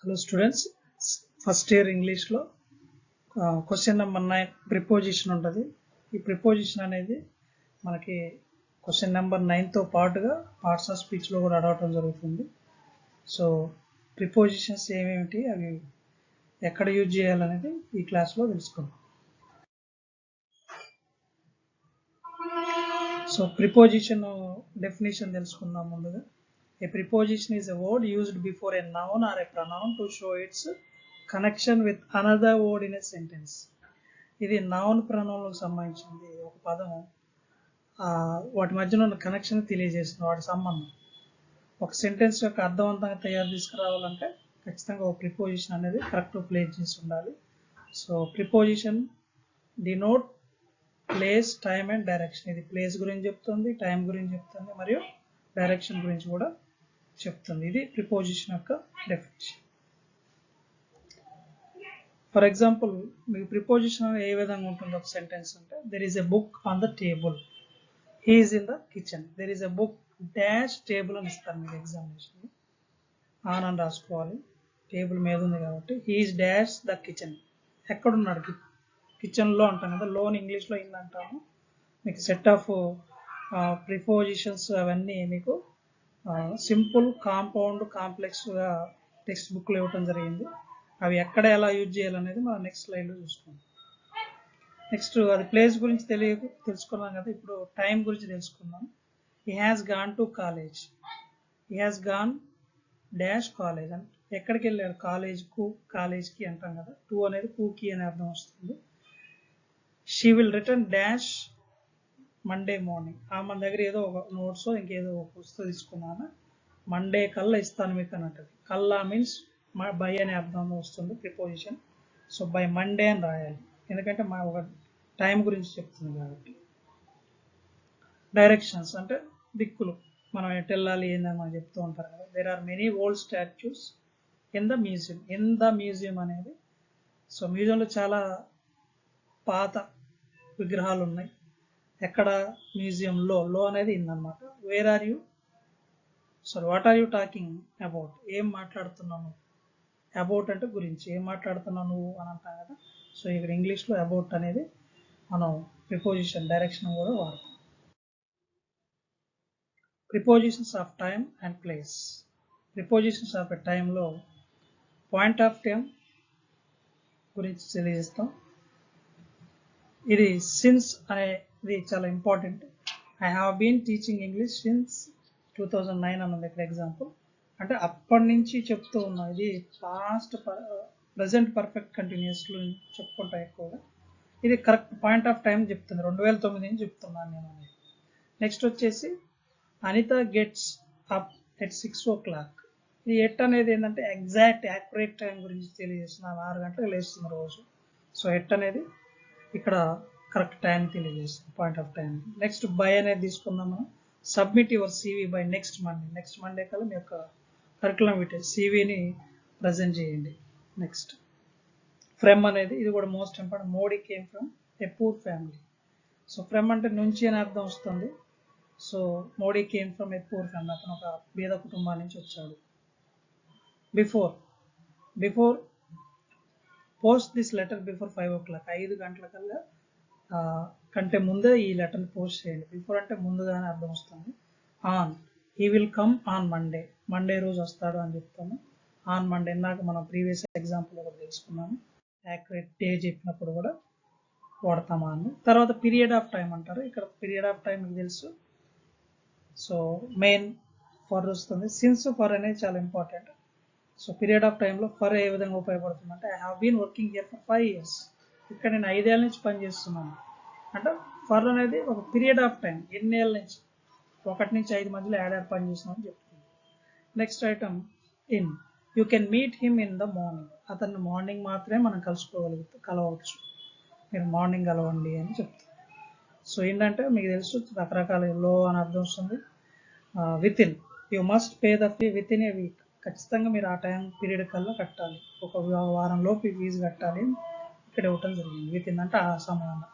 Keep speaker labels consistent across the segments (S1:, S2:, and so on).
S1: Hello students, first year English లో question number 9 preposition ఉంటుంది. ఈ ప్రిపోజిషన్ అనేది మనకి క్వశ్చన్ నెంబర్ 9 తో పాటుగా పార్ట్స్ ఆఫ్ స్పీచ్ లో కూడా అడగటం జరుగుతుంది. సో ప్రిపోజిషన్స్ ఏమేమిటి, అవి ఎక్కడ యూజ్ చేయాలనేది ఈ క్లాస్ లో తెలుసుకుందాం. సో ప్రిపోజిషన్ డెఫినేషన్ తెలుసుకుందాం ముందుగా. A preposition is a word used before a noun or a pronoun to show its connection with another word in a sentence. ఇది నౌన్ ప్రొనౌన్లకు సంబంధించింది. ఒక పదం వాటి మధ్యలో ఉన్న కనెక్షన్ తెలియజేస్తుంది, వాటి సంబంధం. ఒక సెంటెన్స్ యొక్క అర్థవంతంగా తయారు తీసుకురావాలంటే ఖచ్చితంగా ఒక ప్రిపోజిషన్ అనేది కరెక్ట్ ప్లేస్ చేసి ఉండాలి. So preposition denote place, time and direction. ఇది ప్లేస్ గురించి చెప్తుంది, టైం గురించి చెప్తుంది, మరియు డైరెక్షన్ గురించి కూడా చెప్తుంది. ఇది ప్రిపోజిషన్ యొక్క డెఫినేషన్. ఫర్ ఎగ్జాంపుల్, మీకు ప్రిపోజిషన్ ఏ విధంగా ఉంటుంది ఒక సెంటెన్స్ అంటే, there is a book on the table, he is in the kitchen. There is a book dash table అని ఇస్తారు మీకు ఎగ్జామినేషన్. ఆన్ అని రాసుకోవాలి, టేబుల్ మీద ఉంది కాబట్టి. He is dash the kitchen. ఎక్కడున్నాడు? కిచెన్లో అంటాం కదా, లోన్ ఇంగ్లీష్లో ఇన్ అంటాము. మీకు సెట్ ఆఫ్ ప్రిపోజిషన్స్ అవన్నీ మీకు సింపుల్, కాంపౌండ్, కాంప్లెక్స్గా టెక్స్ట్ బుక్లో ఇవ్వటం జరిగింది. అవి ఎక్కడ ఎలా యూజ్ చేయాలనేది మనం నెక్స్ట్ స్లైడ్లో చూసుకుందాం. నెక్స్ట్ అది ప్లేస్ గురించి తెలుసుకున్నాం కదా, ఇప్పుడు టైం గురించి తెలుసుకుందాం. He has gone to college. He has gone dash college. అంటే ఎక్కడికి వెళ్ళాడు? కాలేజ్కి అంటాం కదా. టు అనేది కూకి అనే అర్థం వస్తుంది. She will return dash Monday morning. మన దగ్గర ఏదో ఒక నోట్స్ ఇంకేదో ఒక పుస్తకం తీసుకున్నాను, మండే కల్లా ఇస్తాను మీకు అన్నట్టు. కల్లా మీన్స్ బై అనే అర్థంలో వస్తుంది ప్రిపోజిషన్. సో బై మండే అని రాయాలి, ఎందుకంటే మా ఒక టైం గురించి చెప్తుంది కాబట్టి. డైరెక్షన్స్ అంటే దిక్కులు, మనం ఎటు వెళ్ళాలి ఏందని మనం చెప్తూ ఉంటారు కదా. There are many old statues in the museum. In the museum అనేది, సో మ్యూజియంలో చాలా పాత విగ్రహాలు ఉన్నాయి. ఎక్కడ? మ్యూజియంలో. లో అనేది ఇందనమాట. Where are you, sorry what are you talking about. ఏం మాట్లాడుతున్నావు? అబౌట్ అంటే గురించి. ఏం మాట్లాడుతున్నావు నువ్వు అని అంటాం కదా. సో ఇక్కడ ఇంగ్లీష్లో అబౌట్ అనేది మనం ప్రిపోజిషన్ డైరెక్షన్ కూడా వాడతాం. Prepositions of time and place. Prepositions of a టైంలో పాయింట్ ఆఫ్ టైం గురించి తెలియజేస్తాం. ఇది సిన్స్ అనేది చాలా important. I have been teaching English since 2009 అన్నది ఇక్కడ ఎగ్జాంపుల్. అంటే అప్పటి నుంచి చెప్తూ ఉన్నాం. ఇది పాస్ట్, ప్రజెంట్ పర్ఫెక్ట్ కంటిన్యూస్లో చెప్పుకుంటా ఎక్కువగా. ఇది కరెక్ట్ పాయింట్ ఆఫ్ టైం చెప్తుంది. 2009 నుంచి చెప్తున్నాను నేను అనేది. నెక్స్ట్ వచ్చేసి Anitha gets up at 6 o'clock. ఇది ఎట్ అనేది ఏంటంటే ఎగ్జాక్ట్ యాక్యురేట్ టైం గురించి తెలియజేస్తున్నాను. 6 గంటలకు లేస్తున్న రోజు. సో ఎట్ అనేది ఇక్కడ కరెక్ట్ టైం తెలియజేస్తుంది, point of time. Next by అనేది తీసుకుందాం మనం. Submit your CV by next Monday. Next Monday కల్లా మీ యొక్క కరికులం విటే సివిని ప్రజెంట్ చేయండి. నెక్స్ట్ ఫ్రమ్ అనేది, ఇది కూడా most important. Modi came from a poor family. So from అంటే నుంచి అని అర్థం వస్తుంది. So Modi came from a poor family, అతను ఒక పేద కుటుంబాల నుంచి వచ్చాడు. Before post this letter before 5 o'clock. 5 గంటల కల్లా కంటే ముందే ఈ లెటర్ని పోస్ట్ చేయండి. బిఫోర్ అంటే ముందుగానే అర్థం వస్తుంది. On, he will come on Monday. Monday రోజు వస్తాడు అని చెప్తాము. ఆన్ మండే, ఇందాక మనం ప్రీవియస్ ఎగ్జాంపుల్ ఒకటి తెలుసుకున్నాము. యాక్యురేట్ డే చెప్పినప్పుడు కూడా వాడతామా అని. తర్వాత పీరియడ్ ఆఫ్ టైం అంటారు. ఇక్కడ పీరియడ్ ఆఫ్ టైం మీకు తెలుసు. సో మెయిన్ ఫర్ వస్తుంది. సిన్స్, ఫర్ అనేది చాలా ఇంపార్టెంట్. సో పీరియడ్ ఆఫ్ టైంలో ఫర్ ఏ విధంగా ఉపయోగపడుతుంది అంటే, I have been working here for 5 years. ఇక్కడ నేను 5 ఏళ్ళ నుంచి పనిచేస్తున్నాను అంటే ఫర్ అనేది ఒక పీరియడ్ ఆఫ్ టైం. ఎన్ని ఏళ్ళ నుంచి? 1 నుంచి 5 మధ్యలో ఏడాది పనిచేస్తున్నామని చెప్తుంది. Next item in. You can meet him in the morning. అతన్ని మార్నింగ్ మాత్రమే మనం కలవచ్చు. మీరు మార్నింగ్ కలవండి అని చెప్తాం. సో ఏంటంటే మీకు తెలుసు, రకరకాల లో అని అర్థం వస్తుంది. With in, you must pay the fee with in a week. ఖచ్చితంగా మీరు ఆ టైం పీరియడ్ కల్లా కట్టాలి. ఒక వారంలోపు ఫీజు కట్టాలి ఇక్కడ ఇవ్వటం జరిగింది. విత్ ఇన్ అంటే ఆ సమయంలో.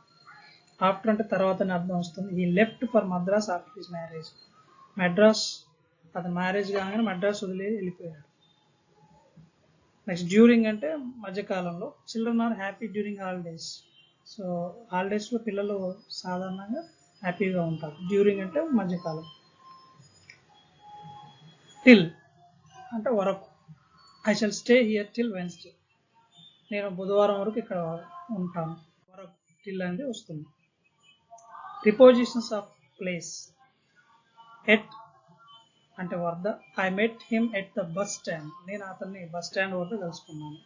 S1: ఆఫ్టర్ అంటే తర్వాత అని అర్థం వస్తుంది. ఈ left for Madras after his marriage. Madras, అతను మ్యారేజ్ కాగానే మద్రాస్ వదిలి వెళ్ళిపోయాడు. నెక్స్ట్ డ్యూరింగ్ అంటే మధ్యకాలంలో. Children are happy during holidays. So హాలిడేస్లో పిల్లలు సాధారణంగా హ్యాపీగా ఉంటారు. డ్యూరింగ్ అంటే మధ్యకాలం. టిల్ అంటే వరకు. I shall stay here till Wednesday. నేను బుధవారం వరకు ఇక్కడ ఉంటాను. వరకు టిల్ అనేది వస్తుంది. Prepositions of place. ఎట్ అంటే వద్ద. I met him at the bus stand. నేను అతన్ని బస్ స్టాండ్ వద్ద కలుసుకున్నాను.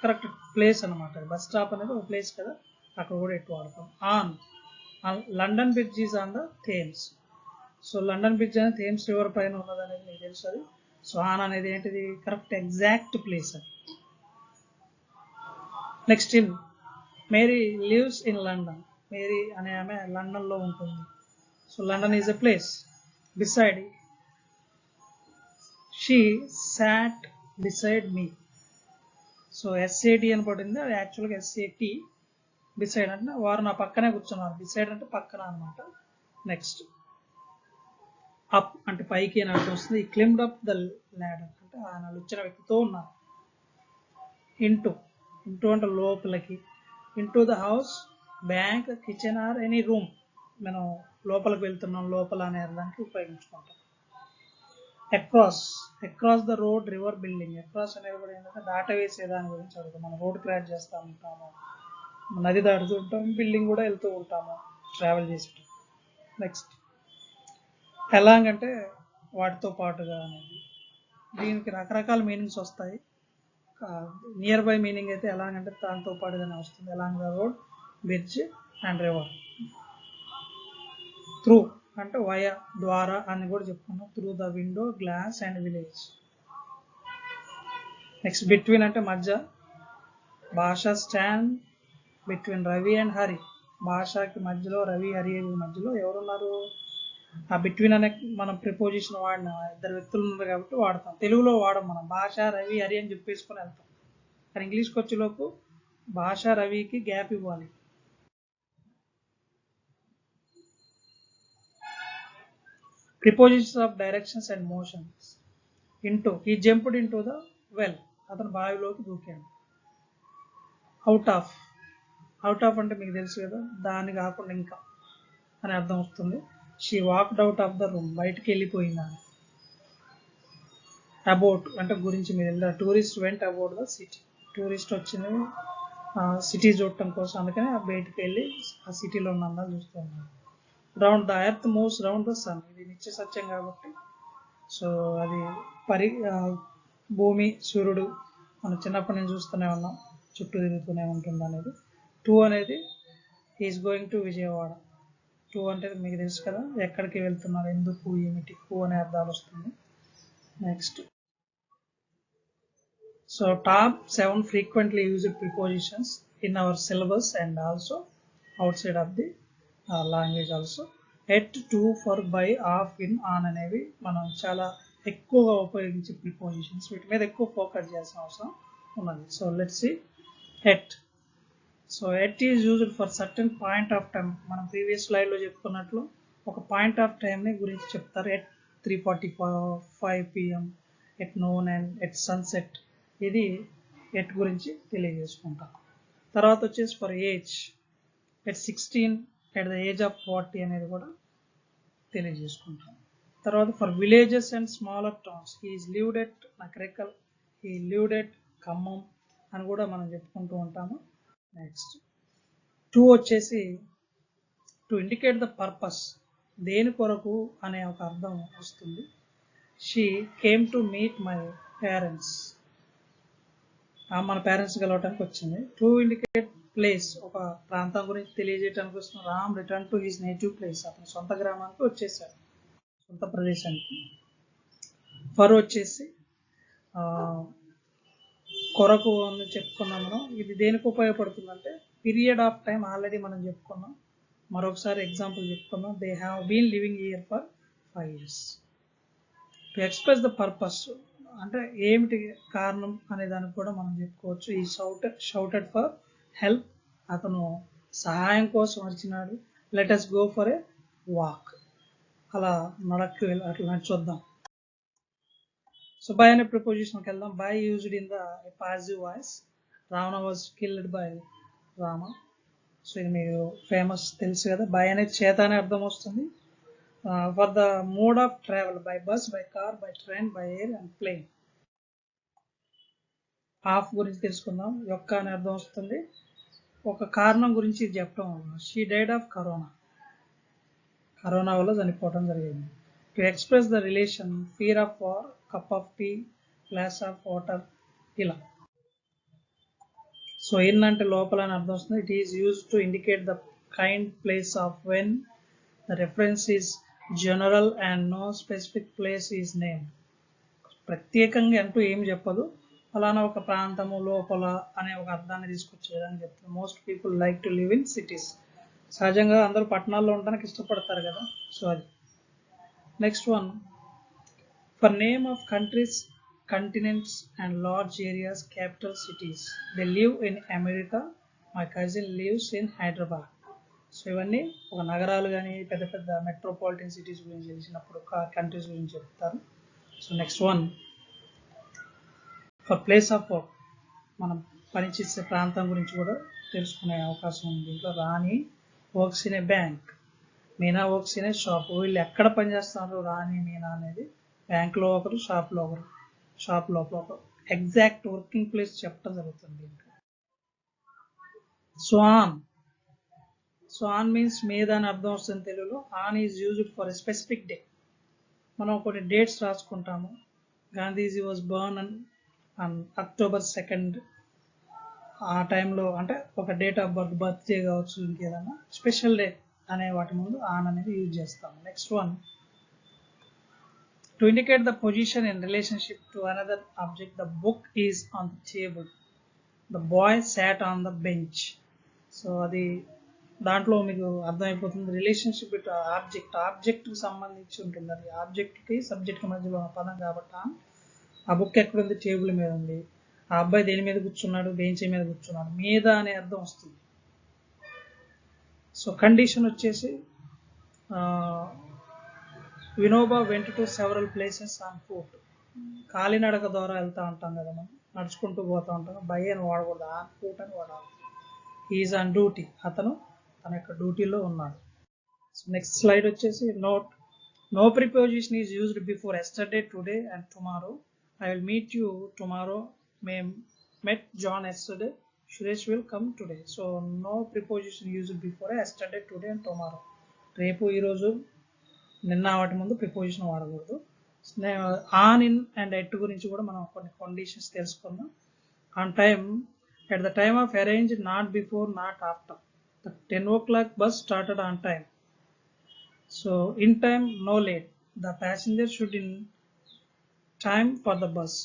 S1: కరెక్ట్ ప్లేస్ అనమాట. బస్ స్టాప్ అనేది ఒక ప్లేస్ కదా, అక్కడ కూడా ఎట్ వాడతాం. On London bridge is on the Thames. So London bridge అనేది థేమ్స్ రివర్ పైన ఉన్నది అనేది మీకు తెలుసు అది. సో ఆన్ అనేది ఏంటిది, కరెక్ట్ ఎగ్జాక్ట్ ప్లేస్ అది. Next in. Mary lives in London. Mary అనే ఆమె లండన్లో ఉంటుంది. So London is a place. Beside. She sat beside me. So S A T అని పడింది, అది యాక్చువల్గా ఎస్ఏటి. బిసైడ్ అంటే వారు నా పక్కనే కూర్చున్నారు. బిసైడ్ అంటే పక్కన అనమాట. నెక్స్ట్ అప్ అంటే పైకి అని అర్థం వస్తుంది. ఈ క్లింబ్డ్ అప్ ద ల్యాడర్ అంటే ఆయన వచ్చిన వ్యక్తితో ఉన్నారు. ఇంటూ. ఇంటూ అంటే లోపలికి. Into the house, bank, kitchen or any room. మనం లోపలికి వెళ్తున్నాం, లోపల అనే దానికి ఉపయోగించుకుంటాం. Across. Across the road, river, building. Across అనేది కూడా ఏంటంటే దాటవేసే దాని గురించి అడుగుతాం. మనం రోడ్ క్రాస్ చేస్తూ ఉంటాము, నది దాటుతూ ఉంటాం, బిల్డింగ్ కూడా వెళ్తూ ఉంటాము ట్రావెల్ చేసేటప్పుడు. నెక్స్ట్ ఎలాంగ్ అంటే వాటితో పాటుగా అనేది. దీనికి రకరకాల మీనింగ్స్ వస్తాయి. నియర్ బై మీనింగ్ అయితే ఎలాంగ్ అంటే దాంతో పాటుగానే వస్తుంది. Along the road, bridge and river. Through అంటే వయా, ద్వారా అని కూడా చెప్పుకున్నాం. Through the window, glass and village. Next between అంటే మధ్య. భాష stand between Ravi and Hari. భాషకి మధ్యలో, రవి హరి మధ్యలో ఎవరున్నారు? ఆ బిట్వీన్ అనే మనం ప్రిపోజిషన్ వాడిన ఇద్దరు వ్యక్తులు ఉన్నారు కాబట్టి వాడతాం. తెలుగులో వాడం మనం. భాష, రవి, హరి అని చెప్పేసుకొని వెళ్తాం. కానీ ఇంగ్లీష్కి వచ్చేలోపు భాష, రవికి గ్యాప్ ఇవ్వాలి. Prepositions of directions and motions. Into. He jumped into the well. అతను బావిలోకి దూకాడు. Out of. అవుట్ ఆఫ్ అంటే మీకు తెలుసు కదా, దాన్ని కాకుండా ఇంకా అని అర్థం వస్తుంది. She walked out of the room. బయటికి వెళ్ళిపోయిందా. అబౌట్ అంటే గురించి మీరు వెళ్ళారు. Tourist went about the city. Tourist వచ్చింది సిటీ చూడటం కోసం, అందుకని బయటికి వెళ్ళి ఆ సిటీలో ఉన్న అందాలు చూస్తూ ఉన్నారు. Round the earth moves round the sun. ఇది నిత్య సత్యం కాబట్టి సో అది భూమి, సూర్యుడు మనం చిన్నప్పటి నుంచి చూస్తూనే ఉన్నాం, చుట్టూ తిరుగుతూనే ఉంటుంది అనేది. టూ అనేది is going to Vijayawada. Two అంటే మీకు తెలుసు కదా, ఎక్కడికి వెళ్తున్నారు, ఎందుకు, ఏమిటి, టూ అనే అర్థాలు వస్తుంది. Next so top 7 frequently used prepositions in our syllabus and also outside of the language also. At, to, for, by, of, in, on అనేవి మనం చాలా ఎక్కువగా ఉపయోగించే ప్రిపోజిషన్స్. వీటి మీద ఎక్కువ ఫోకస్ చేయాల్సిన అవసరం ఉన్నది. So let's see. At. So at is used for certain point of time. మనం ప్రీవియస్ స్లైడ్లో చెప్పుకున్నట్లు ఒక పాయింట్ ఆఫ్ టైంని గురించి చెప్తారు. At 3:45 PM, at noon and at sunset. ఇది ఎట్ గురించి తెలియజేసుకుంటాం. తర్వాత వచ్చేసి for age. At 16, at the age of 40 అనేది కూడా తెలియజేసుకుంటాం. తర్వాత for villages and smaller towns. Is lived at Nakrekal, he lived at Khammam అని కూడా మనం చెప్పుకుంటూ ఉంటాము. నెక్స్ట్ టు వచ్చేసి టు ఇండికేట్ ద పర్పస్, దేని కొరకు అనే ఒక అర్థం వస్తుంది. She came to meet my parents, మన పేరెంట్స్ కలవటానికి వచ్చింది. టు ఇండికేట్ ప్లేస్, ఒక ప్రాంతం గురించి తెలియజేయడానికి వస్తుంది. Ram return to his native place, అతని సొంత గ్రామానికి వచ్చేసాడు, సొంత ప్రదేశానికి. ఫర్ వచ్చేసి కొరకు అని చెప్పుకున్నాం మనం. ఇది దేనికి ఉపయోగపడుతుందంటే పీరియడ్ ఆఫ్ టైం ఆల్రెడీ మనం చెప్పుకున్నాం, మరొకసారి ఎగ్జాంపుల్ చెప్పుకున్నాం. They have been living here for 5 years. To express the purpose అంటే ఏమిటి కారణం అనే దానికి కూడా మనం చెప్పుకోవచ్చు. ఈ షౌటెడ్ ఫర్ హెల్ప్, అతను సహాయం కోసం వచ్చినాడు. Let us go for a walk, అలా నడక్కి వెళ్ళి అట్లా నడిచొద్దాం. సో బై అనే ప్రిపోజిషన్కి వెళ్దాం. By used in the passive voice. Ravana was killed by Rama. So ఇది మీకు ఫేమస్ తెలుసు కదా. బై అనేది చేత అనే అర్థం వస్తుంది. For the mode of travel, by bus, by car, by train, by air and plane. Of గురించి తెలుసుకుందాం. యొక్క అనే అర్థం వస్తుంది. ఒక కారణం గురించి చెప్పడం. She died of corona. Corona వల్ల చనిపోవడం జరిగింది. To express the relation, fear of war, cup of tea, glass of water, ఇలా. సో ఇన్ అంటే లోపల అని అర్థం వస్తుంది. It is used to indicate the kind, place of, when the reference is general and no specific place is name. ప్రత్యేకంగా అంటూ ఏం చెప్పదు, అలానే ఒక ప్రాంతము, లోపల అనే ఒక అర్థాన్ని తీసుకొచ్చే విధంగా చెప్తుంది. Most people like to live in cities. సహజంగా అందరూ పట్టణాల్లో ఉండడానికి ఇష్టపడతారు కదా. సో అది. Next one, for name of countries, continents and large areas, capital cities. They live in America. My cousin lives in Hyderabad. So ఇవన్నీ ఒక నగరాలు కానీ పెద్ద పెద్ద మెట్రోపాలిటన్ సిటీస్ గురించి తెలిసినప్పుడు కంట్రీస్ గురించి చెప్తారు. So next one, for place of work, మనం పనిచేసే ప్రాంతం గురించి కూడా తెలుసుకునే అవకాశం ఉంది దీంట్లో. Rani works in a bank, Meena works in a shop. వీళ్ళు ఎక్కడ పనిచేస్తున్నారు రాణి, మీనా అనేది? బ్యాంక్లో ఒకరు, షాప్లో ఒకరు. షాప్ లోపల ఒక ఎగ్జాక్ట్ వర్కింగ్ ప్లేస్ చెప్పడం జరుగుతుంది. స్వాన్, స్వాన్ మీన్స్ మీద అని అర్థం వస్తుంది తెలుగులో. On is used for a specific day. మనం కొన్ని డేట్స్ రాసుకుంటాము. Gandhiji was born on October 2nd. ఆ టైంలో అంటే ఒక డేట్ ఆఫ్ బర్త్, బర్త్డే కావచ్చు, ఇంకేదన్నా స్పెషల్ డే అనే వాటి ముందు ఆన్ అనేది యూజ్ చేస్తాము. Next one, to indicate the position in relationship to another object, the book is on the table, the boy sat on the bench. So అది దాంట్లో మీకు అర్థమైపోతుంది. రిలేషన్షిప్ విత్ ఆబ్జెక్ట్, ఆబ్జెక్ట్కి సంబంధించి ఉంటుంది. అది ఆబ్జెక్ట్కి సబ్జెక్ట్కి మధ్యలో ఉన్న పదం కాబట్టి ఆ బుక్ ఎక్కడుంది? టేబుల్ మీద ఉంది. ఆ అబ్బాయి దేని మీద కూర్చున్నాడు? బెంచ్ మీద కూర్చున్నాడు. మీద అనే అర్థం వస్తుంది. సో కండిషన్ వచ్చేసి Vinoba went to several places on foot. కాలినడక ద్వారా వెళ్తూ ఉంటాం కదా, మనం నడుచుకుంటూ పోతూ ఉంటాం. బై అని వాడకూడదు, ఆన్ ఫుట్ అని వాడాలి. ఈజ్ ఆన్ డ్యూటీ, అతను తన యొక్క డ్యూటీలో ఉన్నాడు. సో నెక్స్ట్ స్లైడ్ వచ్చేసి note, no preposition is used before yesterday, today and tomorrow. I will meet you tomorrow. మేము met John yesterday. Suresh will come today. So no preposition used before yesterday, today and tomorrow. రేపు, ఈరోజు, నిన్న వాటి ముందు preposition వాడకూడదు. On, in and at గురించి కూడా మనం కొన్ని కండిషన్స్ తెలుసుకుందాం. On time, at the time of arrange, not before, not after. The 10 o'clock bus started on time. So in time, no late. The passenger should in time for the bus.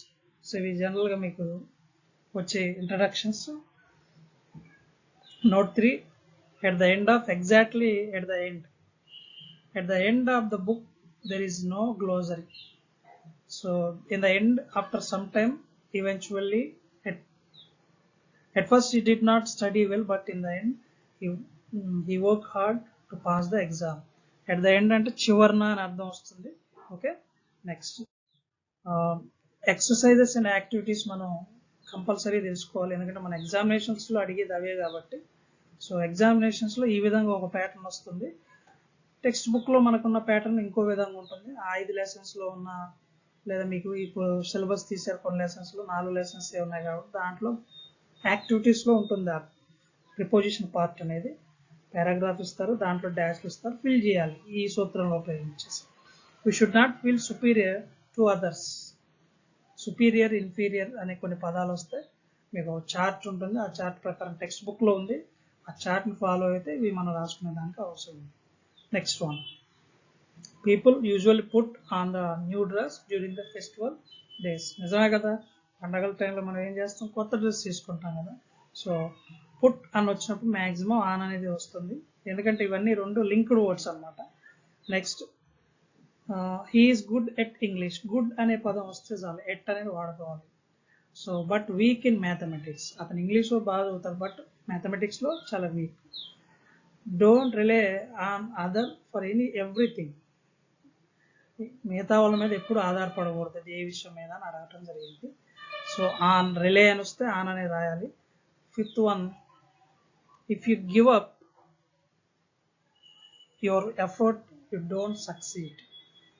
S1: So ఇవి జనరల్గా మీకు వచ్చే introductions. Note 3, at the end of, exactly at the end. At the end of the book, there is no glossary. So in the end, after some time, eventually, at first he did not study well, but in the end, he worked hard to pass the exam. At the end అంటే చివర్న అని అర్థం వస్తుంది. Okay, next exercises and activities మనం compulsory తెలుసుకోవాలి, ఎందుకంటే మన ఎగ్జామినేషన్స్లో అడిగేది అవే కాబట్టి. సో ఎగ్జామినేషన్స్లో ఈ విధంగా ఒక ప్యాటర్న్ వస్తుంది. టెక్స్ట్ బుక్లో మనకున్న ప్యాటర్న్ ఇంకో విధంగా ఉంటుంది. ఆ 5 లెసన్స్లో ఉన్న, లేదా మీకు ఇప్పుడు సిలబస్ తీసారు కొన్ని లెసన్స్లో 4 లెసన్స్ ఉన్నాయి కాబట్టి దాంట్లో యాక్టివిటీస్లో ఉంటుంది ఆ ప్రిపోజిషన్ పార్ట్ అనేది. పారాగ్రాఫ్ ఇస్తారు, దాంట్లో డాష్లు ఇస్తారు, ఫిల్ చేయాలి ఈ సూత్రంలో ఉపయోగించేసి. We should not feel superior to others. Superior, inferior అనే కొన్ని పదాలు వస్తాయి. మీకు చార్ట్ ఉంటుంది, ఆ చార్ట్ ప్రకారం టెక్స్ట్ బుక్లో ఉంది. ఆ చార్ట్ని ఫాలో అయితే ఇవి మనం రాసుకునే దానికి అవసరం ఉంది. Next one, people usually put on the new dress during the festival days. నిజమే కదా, పండగల టైంలో మనం ఏం చేస్తాం? కొత్త డ్రెస్ తీసుకుంటాం కదా. సో పుట్ అని వచ్చినప్పుడు మ్యాక్సిమం ఆన్ అనేది వస్తుంది, ఎందుకంటే ఇవన్నీ రెండు లింక్డ్ వర్డ్స్ అనమాట. Next, he is good at English. Good అనే పదం వస్తే చాలు, ఎట్ అనేది వాడుకోవాలి. So but week in mathematics. అతను ఇంగ్లీష్లో బాగా చదువుతారు, బట్ మ్యాథమెటిక్స్లో చాలా week. Don't rely on other for everything. మిగతా వాళ్ళ మీద ఎప్పుడు ఆధారపడకూడదు, అది ఏ విషయం మీద అని అడగటం జరిగింది. సో ఆన్ రిలే అని వస్తే ఆన్ అనేది రాయాలి. 5th one, if you give up your effort you don't succeed.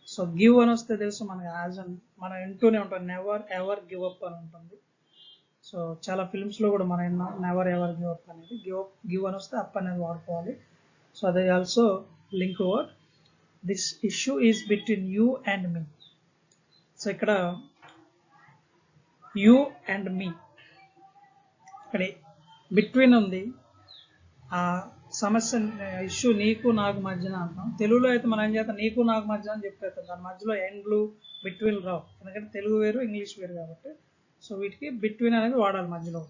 S1: So give అని వస్తే తెలుసు మనకి యాజ్ అన్ మనం వింటూనే ఉంటాం, నెవర్ ఎవర్ గివ్ అప్ అని ఉంటుంది. సో చాలా ఫిల్మ్స్లో కూడా మనం విన్నాం నెవర్ ఎవర్ గివ్ అప్ అనేది. గివ్ అని వస్తే అప్ అనేది వాడుకోవాలి. సో అదే also link word. This issue is between you and me. So ఇక్కడ యూ అండ్ మీ, ఇక్కడ బిట్వీన్ ఉంది. ఆ సమస్య ఇష్యూ నీకు నాకు మధ్యన అంటాం. తెలుగులో అయితే మనం ఏం చేస్తాం, నీకు నాకు మధ్య అని చెప్పేస్తాం. దాని మధ్యలో ఎండ్లు బిట్వీన్ రావు, ఎందుకంటే తెలుగు వేరు ఇంగ్లీష్ వేరు కాబట్టి. సో వీటికి బిట్వీన్ అనేది వాడాలి మధ్యలో.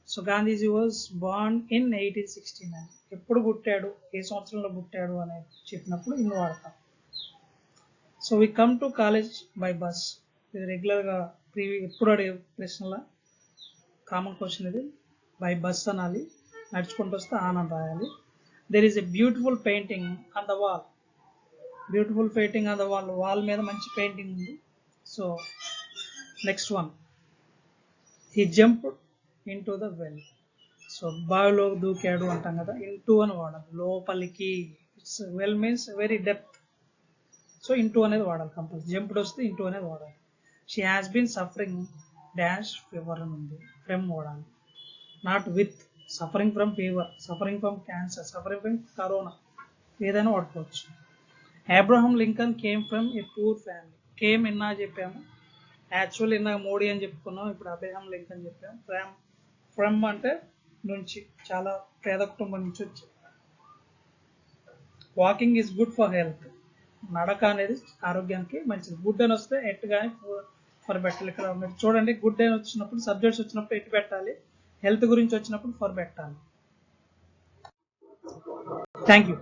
S1: So Gandhiji was born in 1869. ఎప్పుడు పుట్టాడు, ఏ సంవత్సరంలో పుట్టాడు అనేది చెప్పినప్పుడు ఇన్ని వాడతాం. So we come to college by bus. ఇది రెగ్యులర్గా ఎప్పుడు అడిగే ప్రశ్నల కామన్ క్వశ్చన్ ఇది. బై బస్ అనాలి, నడుచుకుంటూ వస్తే ఆన్ రాయాలి. There is a beautiful painting on the wall. Beautiful painting on the wall, wall మీద మంచి పెయింటింగ్ ఉంది. So next one, he jump in to the well. So బావిలో దూకాడు అంటాం కదా, ఇంటూ అని వాడాలి, లోపలికి. It's well means very depth. So into అనేది వాడాలి కంపల్సరీ. జంప్డ్ వస్తే ఇంటూ అనేది వాడాలి. She has been suffering dash fever అని ఉంది, ఫ్రమ్ వాడాలి. Not with, suffering from fever, suffering from cancer, suffering from corona, ఏదైనా వాడుకోవచ్చు. Abraham Lincoln came from a poor family. Came ఇన్నా చెప్పాము, యాక్చువల్ ఇందాక మోడీ అని చెప్పుకున్నాం, ఇప్పుడు అబ్రహం లింకన్ చెప్పాము. ఫ్రమ్ అంటే నుంచి, చాలా పేద కుటుంబం నుంచి వచ్చి. Walking is good for health. నడక అనేది ఆరోగ్యానికి మంచిది. గుడ్ అని వస్తే ఎట్ కానీ ఫర్ పెట్టాలి. ఇక్కడ మీరు చూడండి, గుడ్ అని వచ్చినప్పుడు సబ్జెక్ట్స్ వచ్చినప్పుడు ఎట్ పెట్టాలి, హెల్త్ గురించి వచ్చినప్పుడు ఫర్ పెట్టాలి. Thank you.